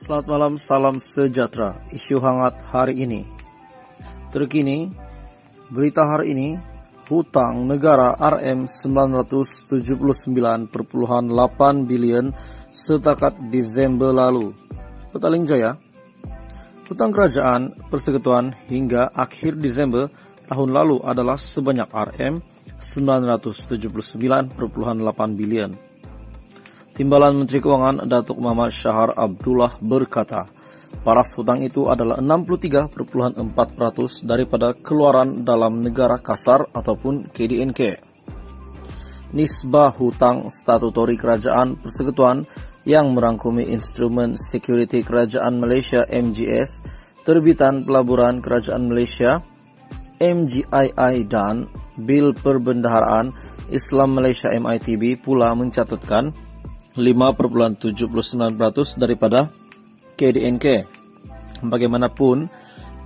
Selamat malam, salam sejahtera. Isu hangat hari ini. Terkini, berita hari ini, hutang negara Rm 979,8 bilion setakat Desember lalu. Petaling Jaya, hutang kerajaan persekutuan hingga akhir Desember tahun lalu adalah sebanyak Rm 979,8 bilion. Timbalan Menteri Keuangan Datuk Muhammad Syahar Abdullah berkata, paras hutang itu adalah 63,4% daripada keluaran dalam negara kasar ataupun KDNK. Nisbah hutang statutori kerajaan persekutuan yang merangkumi instrumen security kerajaan Malaysia MGS, terbitan pelaburan kerajaan Malaysia MGII dan Bil Perbendaharaan Islam Malaysia MITB pula mencatatkan 5,79% daripada KDNK. Bagaimanapun,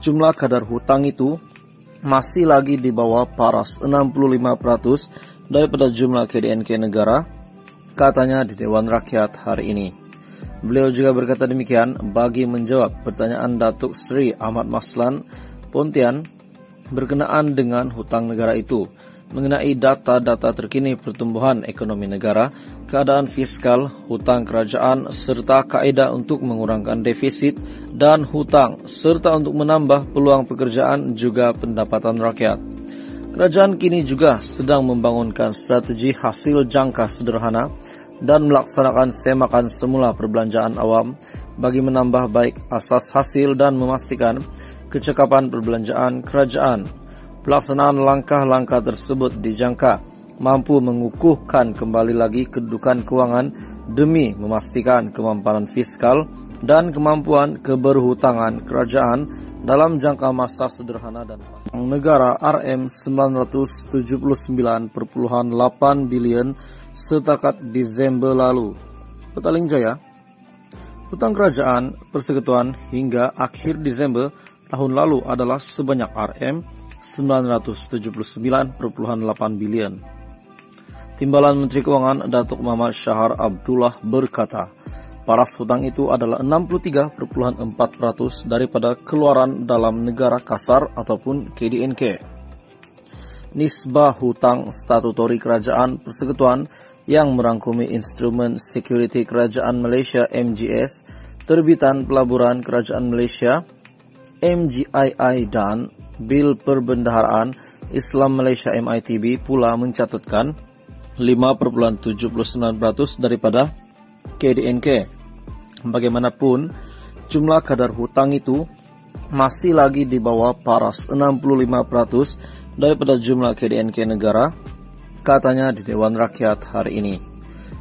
jumlah kadar hutang itu masih lagi di bawah paras 65% daripada jumlah KDNK negara, katanya di Dewan Rakyat hari ini. Beliau juga berkata demikian bagi menjawab pertanyaan Datuk Seri Ahmad Maslan Pontian berkenaan dengan hutang negara itu, mengenai data-data terkini pertumbuhan ekonomi negara, keadaan fiskal, hutang kerajaan, serta kaedah untuk mengurangkan defisit dan hutang, serta untuk menambah peluang pekerjaan juga pendapatan rakyat. Kerajaan kini juga sedang membangunkan strategi hasil jangka sederhana dan melaksanakan semakan semula perbelanjaan awam bagi menambah baik asas hasil dan memastikan kecekapan perbelanjaan kerajaan. Pelaksanaan langkah-langkah tersebut dijangka mampu mengukuhkan kembali lagi kedudukan keuangan demi memastikan kemampanan fiskal dan kemampuan keberhutangan kerajaan dalam jangka masa sederhana dan negara Rm 979,8 bilion setakat Desember lalu. Petaling Jaya, hutang kerajaan persekutuan hingga akhir Desember tahun lalu adalah sebanyak Rm 979,8 bilion. Timbalan Menteri Keuangan Datuk Muhammad Syahar Abdullah berkata, paras hutang itu adalah 63,4% daripada keluaran dalam negara kasar ataupun KDNK. Nisbah hutang statutori kerajaan persekutuan yang merangkumi instrumen security kerajaan Malaysia MGS, terbitan pelaburan kerajaan Malaysia MGII dan Bil Perbendaharaan Islam Malaysia MITB pula mencatatkan 5,79% daripada KDNK. Bagaimanapun, jumlah kadar hutang itu masih lagi di bawah paras 65% daripada jumlah KDNK negara, katanya di Dewan Rakyat hari ini.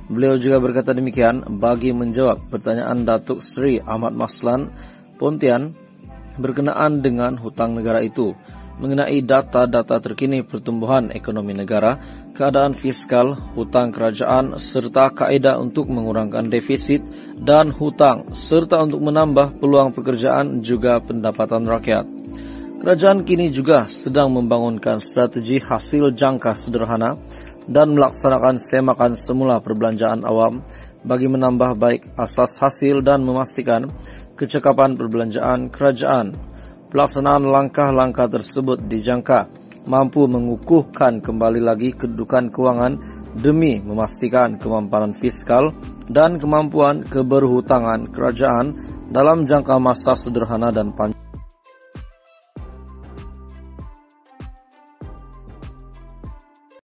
Beliau juga berkata demikian bagi menjawab pertanyaan Datuk Seri Ahmad Maslan Pontian berkenaan dengan hutang negara itu, mengenai data-data terkini pertumbuhan ekonomi negara, keadaan fiskal, hutang kerajaan, serta kaedah untuk mengurangkan defisit dan hutang, serta untuk menambah peluang pekerjaan juga pendapatan rakyat. Kerajaan kini juga sedang membangunkan strategi hasil jangka sederhana dan melaksanakan semakan semula perbelanjaan awam bagi menambah baik asas hasil dan memastikan kecekapan perbelanjaan kerajaan. Pelaksanaan langkah-langkah tersebut dijangka mampu mengukuhkan kembali lagi kedudukan keuangan demi memastikan kemampanan fiskal dan kemampuan keberhutangan kerajaan dalam jangka masa sederhana dan panjang.